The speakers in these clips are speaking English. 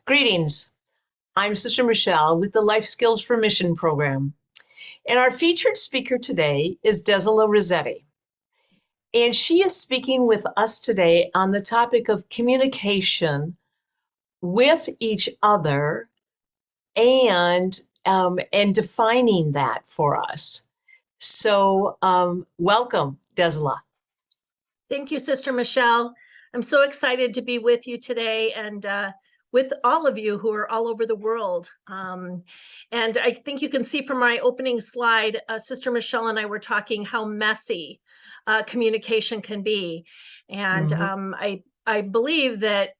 Greetings. I'm Sister Michelle with the Life Skills for Mission program. And our featured speaker today is Desila Rosetti. And she is speaking with us today on the topic of communication with each other and defining that for us. So welcome, Desila. Thank you, Sister Michelle. I'm so excited to be with you today and with all of you who are all over the world. And I think you can see from my opening slide, Sister Michelle and I were talking how messy communication can be. And I believe that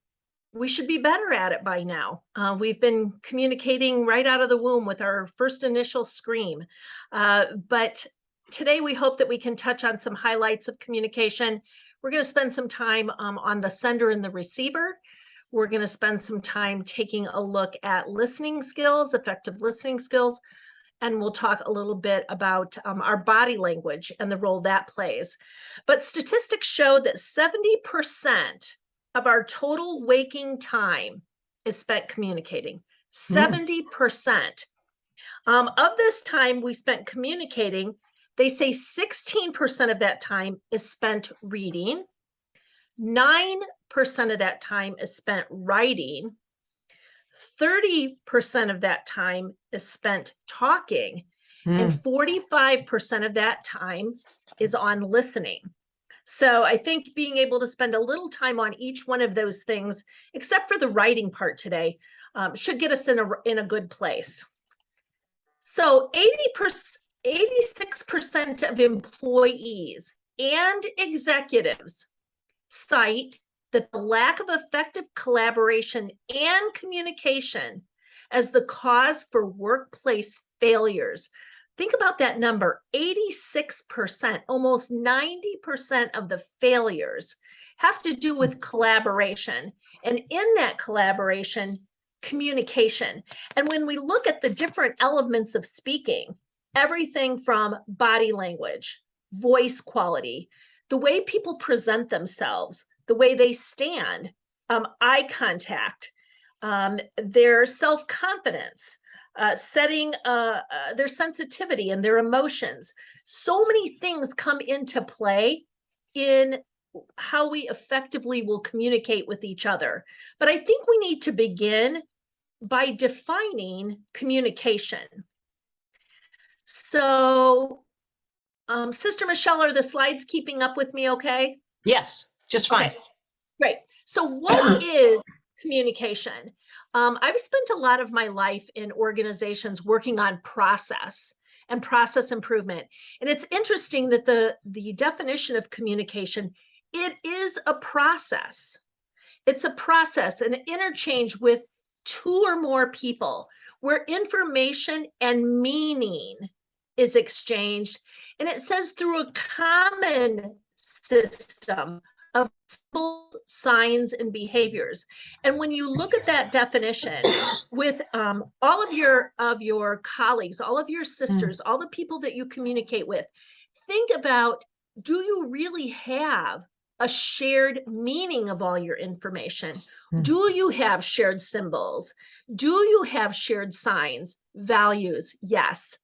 we should be better at it by now. We've been communicating right out of the womb with our first initial scream. But today we hope that we can touch on some highlights of communication. We're going to spend some time on the sender and the receiver. We're going to spend some time taking a look at listening skills, effective listening skills, and we'll talk a little bit about our body language and the role that plays. But statistics show that 70% of our total waking time is spent communicating. 70%. Of this time we spent communicating, they say 16% of that time is spent reading, 9% of that time is spent writing, 30% of that time is spent talking, and 45% of that time is on listening. So I think being able to spend a little time on each one of those things, except for the writing part today, should get us in a good place. So 86% of employees and executives cite that the lack of effective collaboration and communication as the cause for workplace failures. Think about that number, 86%, almost 90% of the failures have to do with collaboration. And in that collaboration, communication. And when we look at the different elements of speaking, everything from body language, voice quality, the way people present themselves, the way they stand, eye contact, their self-confidence, setting their sensitivity and their emotions. So many things come into play in how we effectively will communicate with each other. But I think we need to begin by defining communication. So, Sister Michelle, are the slides keeping up with me okay? Yes, just fine. Okay. Great. So what is communication? I've spent a lot of my life in organizations working on process and process improvement. And it's interesting that the definition of communication, it is a process. It's a process, an interchange with two or more people where information and meaning is exchanged. And it says through a common system of symbols, signs, and behaviors. And when you look at that definition with all of your colleagues, all of your sisters, all the people that you communicate with, think about, do you really have a shared meaning of all your information? Do you have shared symbols? Do you have shared signs, values? Yes.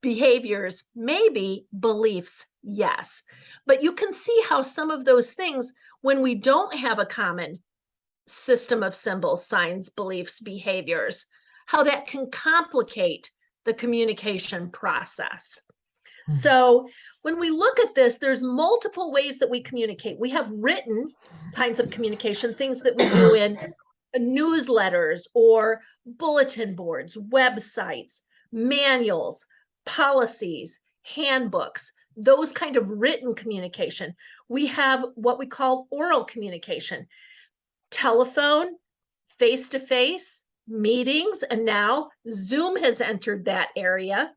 Behaviors, maybe. Beliefs, yes. But you can see how some of those things, when we don't have a common system of symbols, signs, beliefs, behaviors, how that can complicate the communication process. So when we look at this, there's multiple ways that we communicate. We have written kinds of communication, things that we do in newsletters or bulletin boards, websites, manuals, policies, handbooks, those kind of written communication. We have what we call oral communication, telephone, face-to-face, meetings, and now Zoom has entered that area.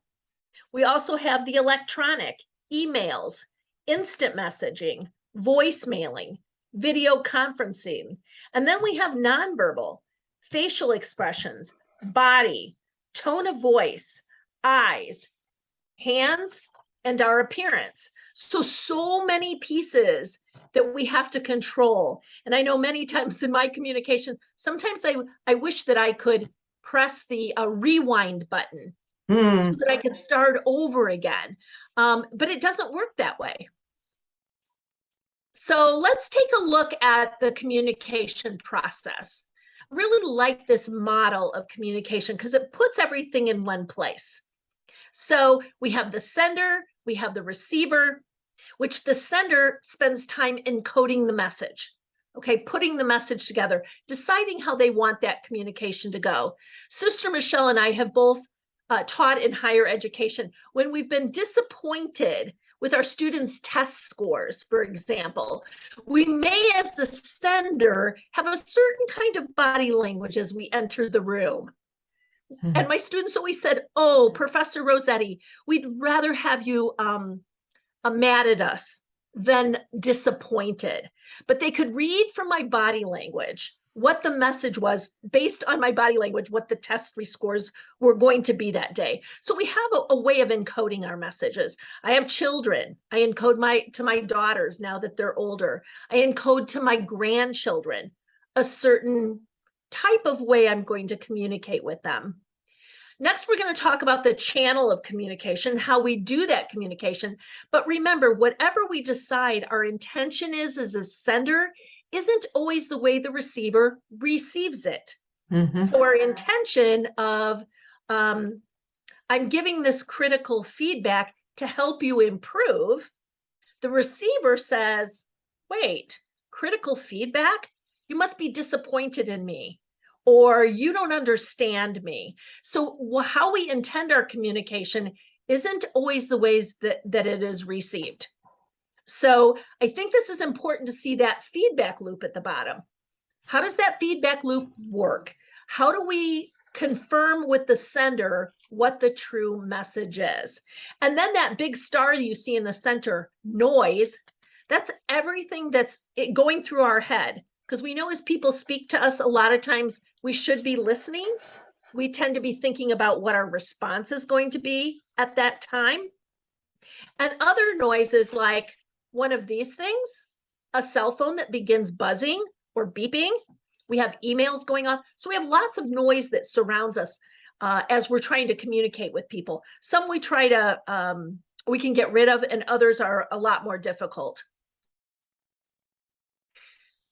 We also have the electronic, emails, instant messaging, voicemailing, video conferencing, and then we have nonverbal, facial expressions, body, tone of voice, eyes, hands, and our appearance. So many pieces that we have to control. And I know many times in my communication, sometimes I wish that I could press the rewind button so that I could start over again. But it doesn't work that way. So let's take a look at the communication process. I really like this model of communication because it puts everything in one place. So we have the sender, we have the receiver, which the sender spends time encoding the message. Okay, putting the message together, deciding how they want that communication to go. Sister Michelle and I have both taught in higher education. When we've been disappointed with our students' test scores, for example, we may, as the sender, have a certain kind of body language as we enter the room. And my students always said, "Oh, Professor Rosetti, we'd rather have you mad at us than disappointed." But they could read from my body language what the message was based on my body language, what the test scores were going to be that day. So we have a way of encoding our messages. I have children. I encode to my daughters now that they're older. I encode to my grandchildren a certain type of way I'm going to communicate with them. Next, we're going to talk about the channel of communication, how we do that communication. But remember, whatever we decide our intention is as a sender isn't always the way the receiver receives it. So our intention of, I'm giving this critical feedback to help you improve, the receiver says, wait, critical feedback? You must be disappointed in me, or you don't understand me. So how we intend our communication isn't always the ways that it is received. So I think this is important to see that feedback loop at the bottom. How does that feedback loop work? How do we confirm with the sender what the true message is? And then that big star you see in the center, noise, that's everything that's going through our head. Because we know as people speak to us, a lot of times we should be listening. We tend to be thinking about what our response is going to be at that time. And other noises like one of these things, a cell phone that begins buzzing or beeping. We have emails going on. So we have lots of noise that surrounds us as we're trying to communicate with people. Some we try to, we can get rid of, and others are a lot more difficult.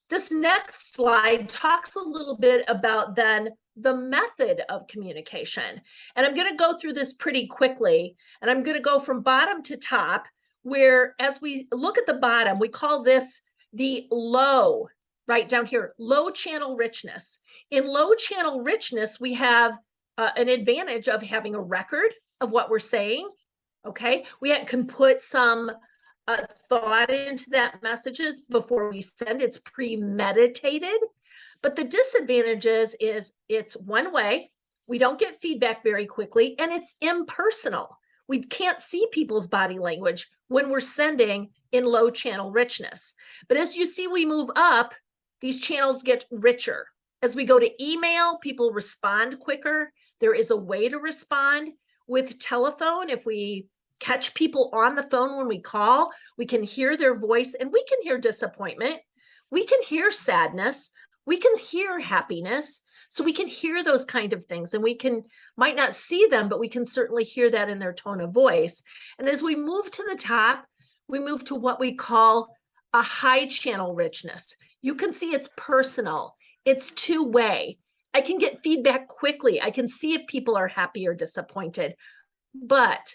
This next slide talks a little bit about then the method of communication. And I'm going to go through this pretty quickly. And I'm going to go from bottom to top, where as we look at the bottom, we call this the low, right down here, low channel richness. In low channel richness, we have an advantage of having a record of what we're saying. Okay, we can put some thought into that messages before we send. It's premeditated. But the disadvantages is it's one way. We don't get feedback very quickly, and it's impersonal. We can't see people's body language when we're sending in low channel richness. But as you see, we move up, these channels get richer. As we go to email, people respond quicker. There is a way to respond. With telephone, if we catch people on the phone when we call, we can hear their voice, and we can hear disappointment. We can hear sadness. We can hear happiness. So we can hear those kind of things, and we might not see them, but we can certainly hear that in their tone of voice. And as we move to the top, we move to what we call a high channel richness. You can see it's personal. It's two-way. I can get feedback quickly. I can see if people are happy or disappointed, but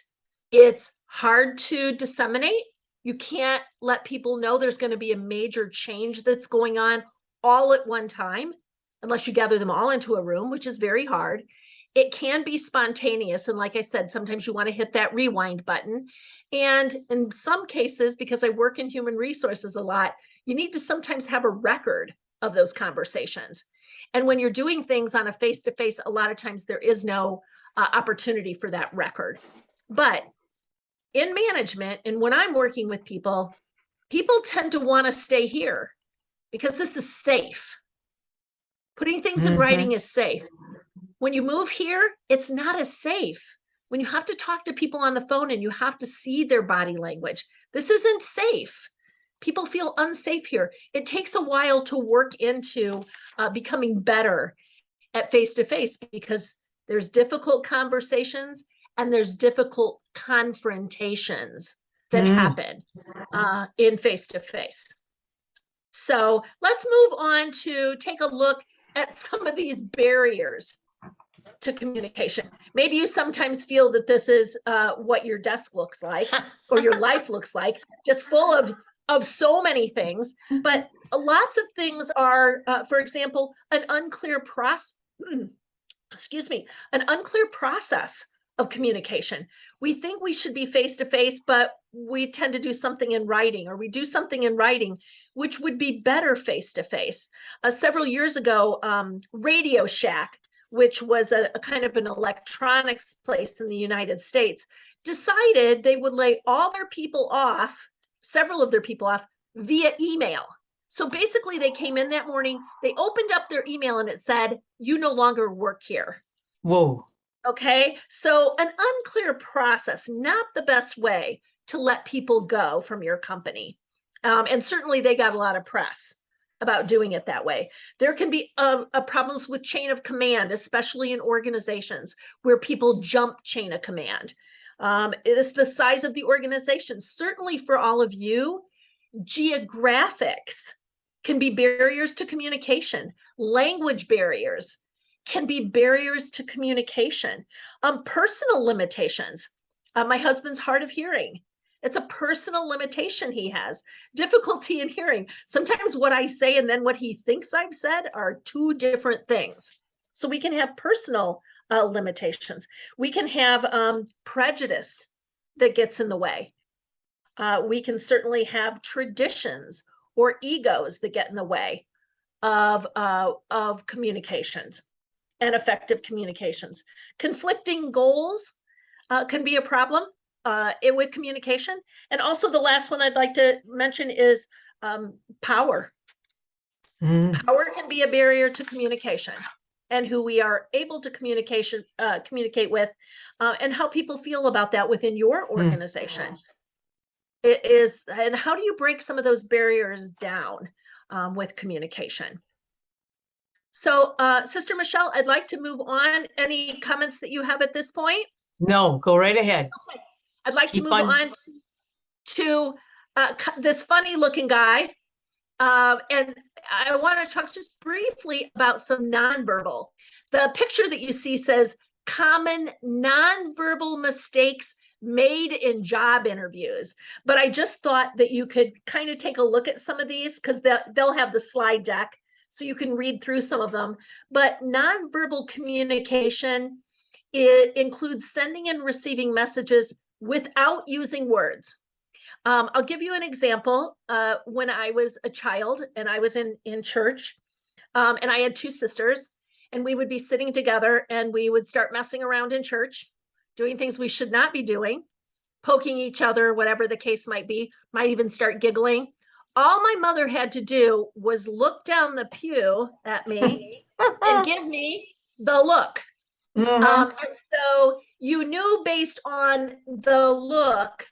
it's hard to disseminate. You can't let people know there's going to be a major change that's going on all at one time, unless you gather them all into a room, which is very hard. It can be spontaneous. And like I said, sometimes you want to hit that rewind button. And in some cases, because I work in human resources a lot, you need to sometimes have a record of those conversations. And when you're doing things on a face-to-face, a lot of times there is no opportunity for that record. But in management, and when I'm working with people, people tend to want to stay here because this is safe. Putting things in writing is safe. When you move here, it's not as safe. When you have to talk to people on the phone and you have to see their body language, this isn't safe. People feel unsafe here. It takes a while to work into becoming better at face-to-face because there's difficult conversations and there's difficult confrontations that happen in face-to-face. So let's move on to take a look at some of these barriers to communication. Maybe you sometimes feel that this is what your desk looks like or your life looks like, just full of so many things. But lots of things are, for example, an unclear process. Excuse me, an unclear process of communication. We think we should be face to face, but we tend to do something in writing, or we do something in writing, which would be better face to face. Several years ago, Radio Shack, which was a kind of an electronics place in the United States, decided they would lay all their people off, several of their people off, via email. So basically, they came in that morning, they opened up their email, and it said, "You no longer work here." Whoa. Okay, so an unclear process, not the best way to let people go from your company. And certainly they got a lot of press about doing it that way. There can be problems with chain of command, especially in organizations where people jump chain of command. It is the size of the organization. Certainly for all of you, geographics can be barriers to communication. Language barriers can be barriers to communication. Personal limitations. My husband's hard of hearing. It's a personal limitation he has. Difficulty in hearing. Sometimes what I say and then what he thinks I've said are two different things. So we can have personal limitations. We can have prejudice that gets in the way. We can certainly have traditions or egos that get in the way of communications and effective communications. Conflicting goals can be a problem with communication. And also the last one I'd like to mention is power. Power can be a barrier to communication and who we are able to communicate with and how people feel about that within your organization. It is, and how do you break some of those barriers down with communication? So, Sister Michelle, I'd like to move on. Any comments that you have at this point? No, go right ahead. Okay. I'd like to move on to this funny looking guy. And I want to talk just briefly about some nonverbal. The picture that you see says common nonverbal mistakes made in job interviews. But I just thought that you could kind of take a look at some of these because they'll have the slide deck so you can read through some of them. But nonverbal communication, it includes sending and receiving messages without using words. I'll give you an example. When I was a child and I was in church, and I had two sisters, and we would be sitting together and we would start messing around in church, doing things we should not be doing, poking each other, whatever the case might be, might even start giggling. All my mother had to do was look down the pew at me and give me the look. And so you knew based on the look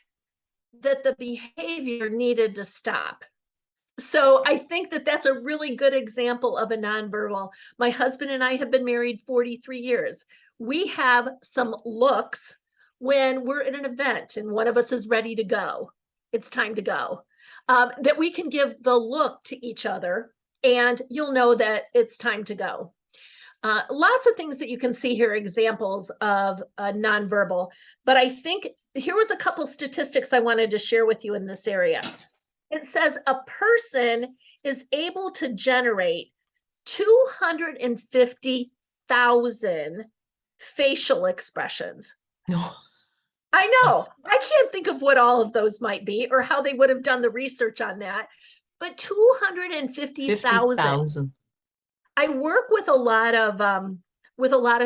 that the behavior needed to stop. So I think that that's a really good example of a nonverbal. My husband and I have been married 43 years. We have some looks when we're at an event and one of us is ready to go. It's time to go. That we can give the look to each other and you'll know that it's time to go. Lots of things that you can see here, examples of nonverbal, but I think here was a couple statistics I wanted to share with you in this area. It says a person is able to generate 250,000 facial expressions. No. I know. I can't think of what all of those might be or how they would have done the research on that, but 250,000. I work with a lot of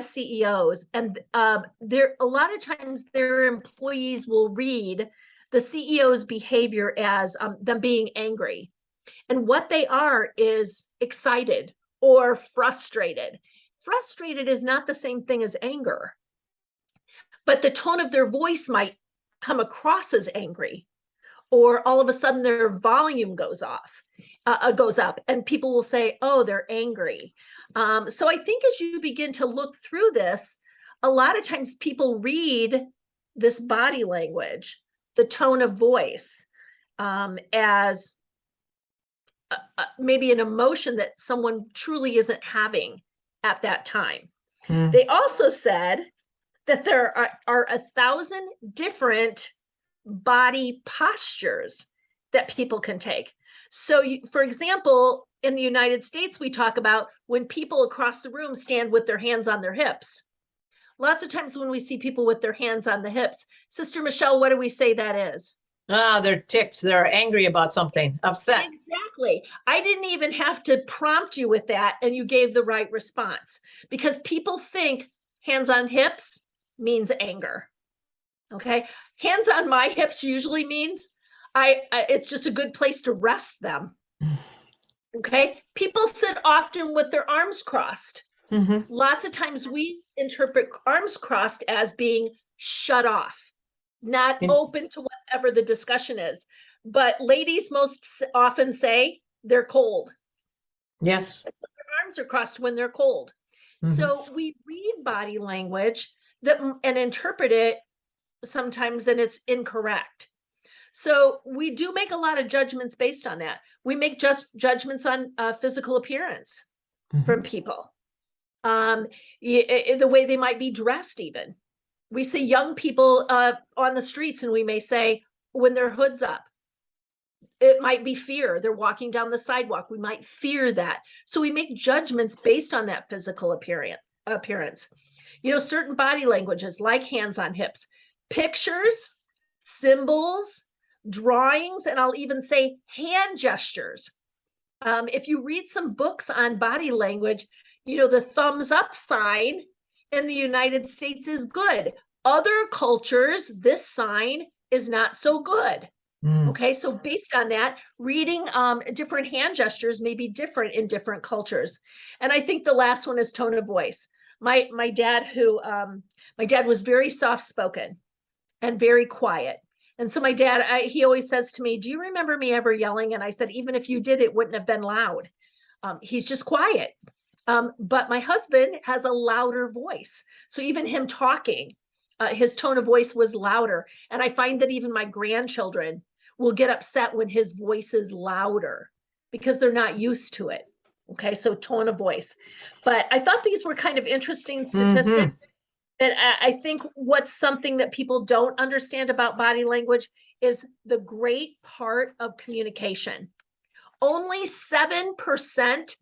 CEOs, and there a lot of times their employees will read the CEO's behavior as them being angry, and what they are is excited or frustrated. Frustrated is not the same thing as anger, but the tone of their voice might come across as angry, or all of a sudden their volume goes up, and people will say, oh, they're angry. So I think as you begin to look through this, a lot of times people read this body language, the tone of voice, as maybe an emotion that someone truly isn't having at that time. They also said that there are 1,000 different body postures that people can take. So, for example, in the United States, we talk about when people across the room stand with their hands on their hips. Lots of times when we see people with their hands on the hips, Sister Michelle, what do we say that is? Ah, they're ticked. They're angry about something, upset. Exactly. I didn't even have to prompt you with that, and you gave the right response, because people think hands on hips means anger. Okay. Hands on my hips usually means it's just a good place to rest them. Okay. People sit often with their arms crossed. Lots of times we interpret arms crossed as being shut off, not open to whatever the discussion is. But ladies most often say they're cold. Yes. Their arms are crossed when they're cold. So we read body language and interpret it sometimes, and it's incorrect. So we do make a lot of judgments based on that. We make just judgments on physical appearance from people. The way they might be dressed, even. We see young people on the streets, and we may say, when their hood's up, it might be fear. They're walking down the sidewalk. We might fear that. So we make judgments based on that physical appearance. Certain body languages like hands on hips, pictures, symbols, drawings, and I'll even say hand gestures. If you read some books on body language, the thumbs up sign in the United States is good. Other cultures, this sign is not so good. Okay, so based on that, reading different hand gestures may be different in different cultures. And I think the last one is tone of voice. My dad was very soft spoken and very quiet. And so my dad, he always says to me, do you remember me ever yelling? And I said, even if you did, it wouldn't have been loud. He's just quiet. But my husband has a louder voice. So even him talking, his tone of voice was louder. And I find that even my grandchildren will get upset when his voice is louder because they're not used to it. Okay, so tone of voice. But I thought these were kind of interesting statistics. And I think what's something that people don't understand about body language is the great part of communication. Only 7%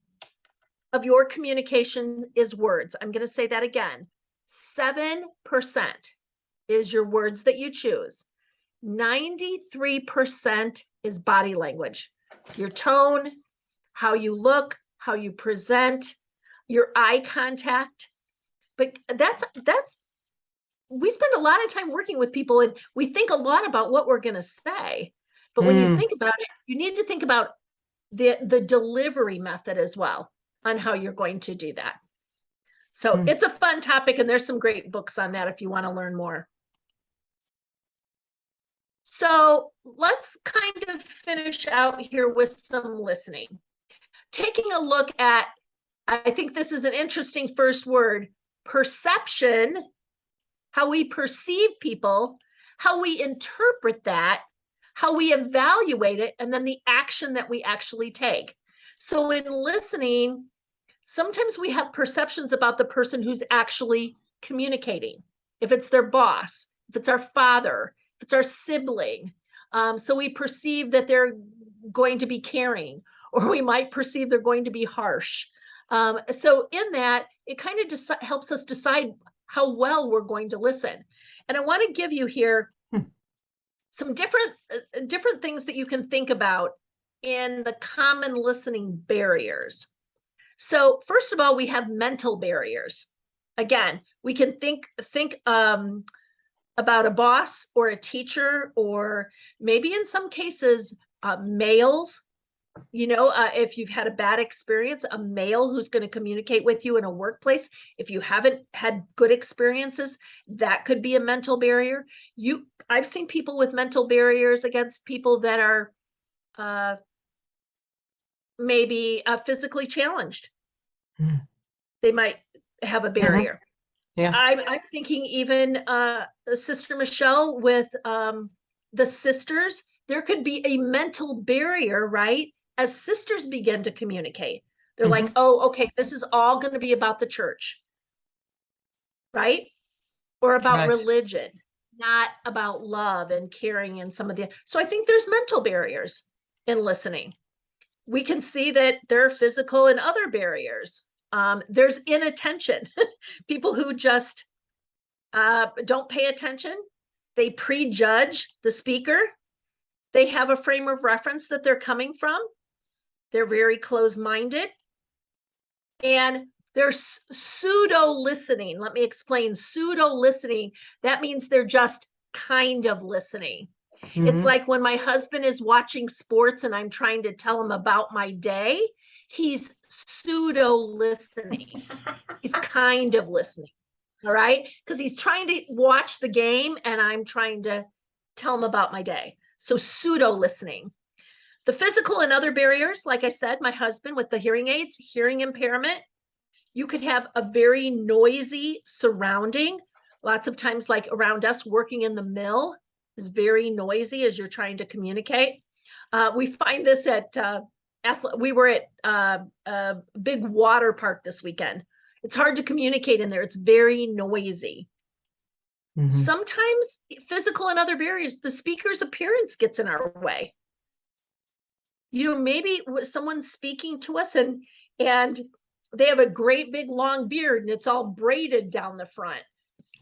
of your communication is words. I'm going to say that again. 7% is your words that you choose. 93% is body language. Your tone, how you look, how you present, your eye contact. But we spend a lot of time working with people, and we think a lot about what we're going to say. But when you think about it, you need to think about the delivery method as well on how you're going to do that. So it's a fun topic, and there's some great books on that if you want to learn more. So let's kind of finish out here with some listening. Taking a look at, I think this is an interesting first word, perception, how we perceive people, how we interpret that, how we evaluate it, and then the action that we actually take. So in listening, sometimes we have perceptions about the person who's actually communicating. If it's their boss, if it's our father, if it's our sibling. So we perceive that they're going to be caring, or we might perceive they're going to be harsh. So in that, it kind of helps us decide how well we're going to listen. And I want to give you here some different things that you can think about in the common listening barriers. So first of all, we have mental barriers. Again, we can think about a boss or a teacher, or maybe in some cases, males. If you've had a bad experience, a male who's going to communicate with you in a workplace, if you haven't had good experiences, that could be a mental barrier. I've seen people with mental barriers against people that are maybe physically challenged. Mm. They might have a Mhm. barrier. Yeah. I'm thinking even Sister Michelle with the sisters, there could be a mental barrier, right? As sisters begin to communicate. They're like, Mhm. oh, okay, this is all going to be about the church, right? Or about Correct. religion, not about love and caring and some of the. So I think there's mental barriers in listening. We can see that there are physical and other barriers. There's inattention, people who just don't pay attention. They prejudge the speaker. They have a frame of reference that they're coming from. They're very close-minded. And there's pseudo listening. Let me explain. Pseudo listening, that means they're just kind of listening. It's Mhm. like when my husband is watching sports and I'm trying to tell him about my day, he's pseudo listening. He's kind of listening. All right. Because he's trying to watch the game and I'm trying to tell him about my day. So pseudo listening. The physical and other barriers, like I said, my husband with the hearing aids, hearing impairment, you could have a very noisy surrounding. Lots of times, like around us, working in the mill is very noisy as you're trying to communicate. We find this at, we were at a big water park this weekend. It's hard to communicate in there. It's very noisy. Mhm. Sometimes physical and other barriers, the speaker's appearance gets in our way. Maybe someone's speaking to us and they have a great big long beard and it's all braided down the front.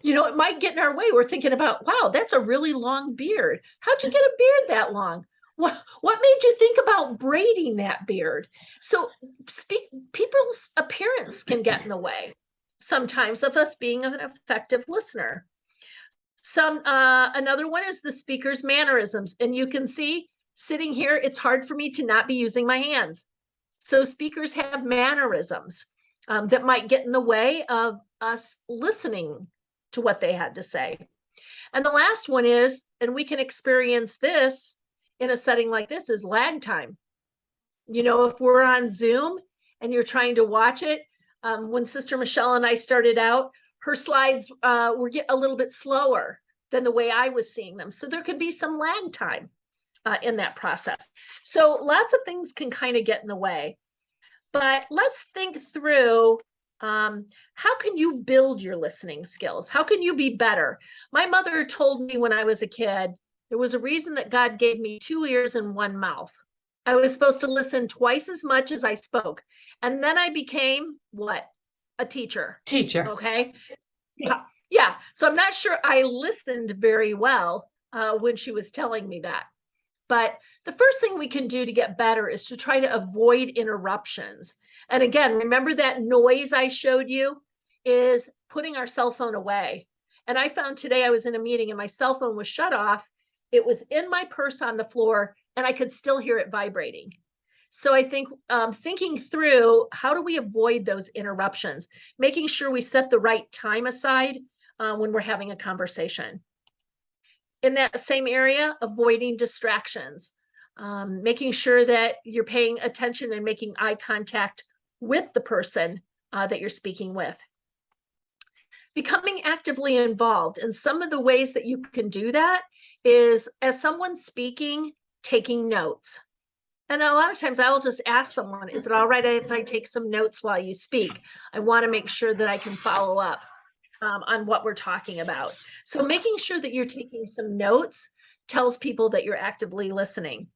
It might get in our way. We're thinking about, wow, that's a really long beard. How'd you get a beard that long? What made you think about braiding that beard? So people's appearance can get in the way sometimes of us being an effective listener. Another one is the speaker's mannerisms. And you can see sitting here, it's hard for me to not be using my hands. So speakers have mannerisms that might get in the way of us listening to what they had to say. And the last one is, and we can experience this in a setting like this, is lag time. If we're on Zoom and you're trying to watch it, when Sister Michelle and I started out, her slides were a little bit slower than the way I was seeing them. So there could be some lag time in that process. So lots of things can kind of get in the way. But let's think through how can you build your listening skills? How can you be better? My mother told me when I was a kid, there was a reason that God gave me 2 ears and one mouth. I was supposed to listen twice as much as I spoke. And then I became what? A teacher. Teacher. Okay. Yeah. Yeah. So I'm not sure I listened very well when she was telling me that. But the first thing we can do to get better is to try to avoid interruptions. And again, remember that noise I showed you is putting our cell phone away. And I found today I was in a meeting and my cell phone was shut off. It was in my purse on the floor and I could still hear it vibrating. So I think thinking through how do we avoid those interruptions, making sure we set the right time aside when we're having a conversation. In that same area, avoiding distractions, making sure that you're paying attention and making eye contact with the person that you're speaking with. Becoming actively involved. And some of the ways that you can do that is as someone's speaking, taking notes. And a lot of times I will just ask someone, is it all right if I take some notes while you speak? I want to make sure that I can follow up on what we're talking about. So making sure that you're taking some notes tells people that you're actively listening.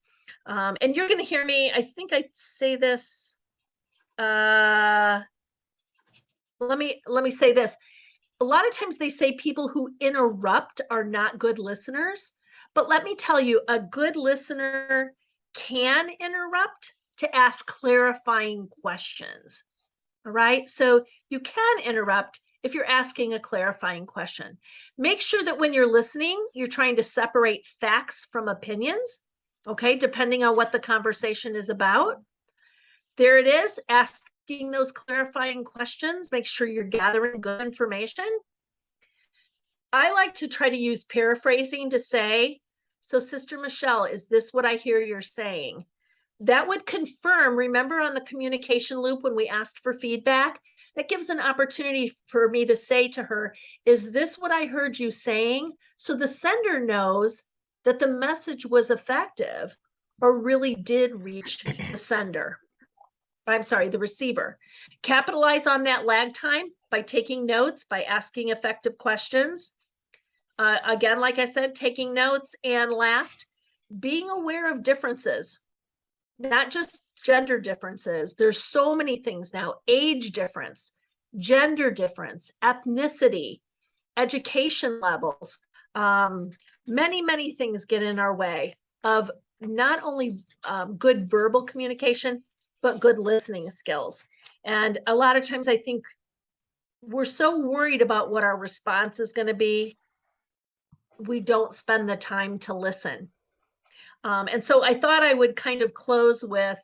And you're going to hear me, I think I say this, let me say this. A lot of times they say people who interrupt are not good listeners, but let me tell you, a good listener can interrupt to ask clarifying questions. All right, so you can interrupt if you're asking a clarifying question. Make sure that when you're listening, you're trying to separate facts from opinions, okay, depending on what the conversation is about. There it is, asking those clarifying questions. Make sure you're gathering good information. I like to try to use paraphrasing to say, so Sister Michelle, is this what I hear you're saying? That would confirm, remember on the communication loop when we asked for feedback, that gives an opportunity for me to say to her, is this what I heard you saying? So the sender knows that the message was effective or really did reach the sender. I'm sorry, the receiver. Capitalize on that lag time by taking notes, by asking effective questions. Again, like I said, taking notes. And last, being aware of differences, not just gender differences. There's so many things now: age difference, gender difference, ethnicity, education levels. Many things get in our way of not only good verbal communication, but good listening skills. And a lot of times I think we're so worried about what our response is going to be, we don't spend the time to listen. And so I thought I would kind of close with,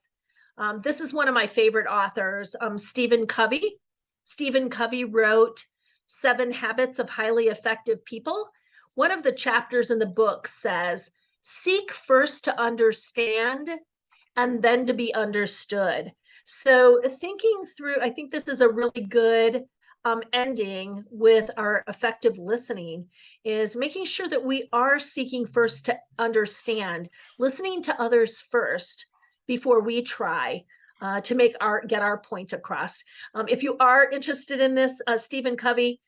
this is one of my favorite authors, Stephen Covey. Stephen Covey wrote 7 Habits of Highly Effective People. One of the chapters in the book says, seek first to understand and then to be understood. So thinking through, I think this is a really good ending with our effective listening, is making sure that we are seeking first to understand, listening to others first before we try to get our point across. If you are interested in this, Stephen Covey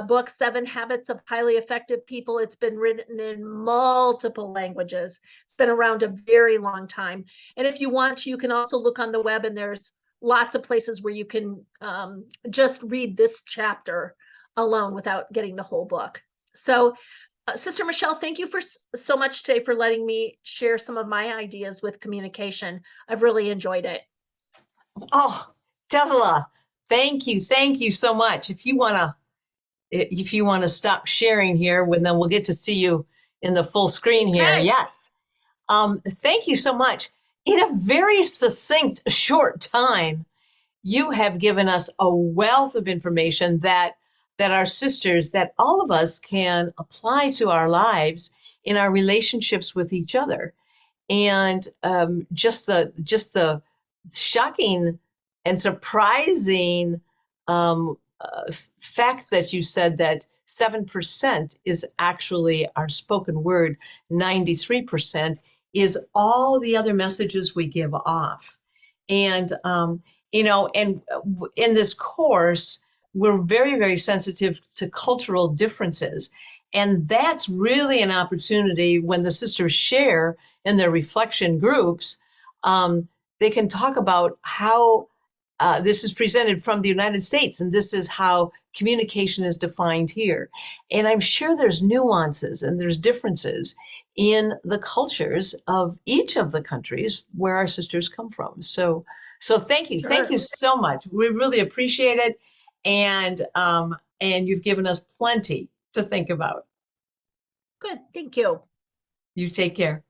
book, 7 Habits of Highly Effective People, it's been written in multiple languages. It's been around a very long time. And if you want to, you can also look on the web, and there's lots of places where you can just read this chapter alone without getting the whole book. So Sister Michelle, thank you for so much today for letting me share some of my ideas with communication. I've really enjoyed it. Oh, Desila, thank you so much. If you want to stop sharing here, then we'll get to see you in the full screen here. Okay. Yes. Thank you so much. In a very succinct, short time, you have given us a wealth of information that our sisters, that all of us can apply to our lives in our relationships with each other. And just the shocking and surprising fact that you said that 7% is actually our spoken word, 93% is all the other messages we give off. And, and in this course, we're very sensitive to cultural differences. And that's really an opportunity when the sisters share in their reflection groups. They can talk about how this is presented from the United States, and this is how communication is defined here. And I'm sure there's nuances and there's differences in the cultures of each of the countries where our sisters come from. So thank you. Sure. Thank you so much. We really appreciate it. And you've given us plenty to think about. Good. Thank you. You take care.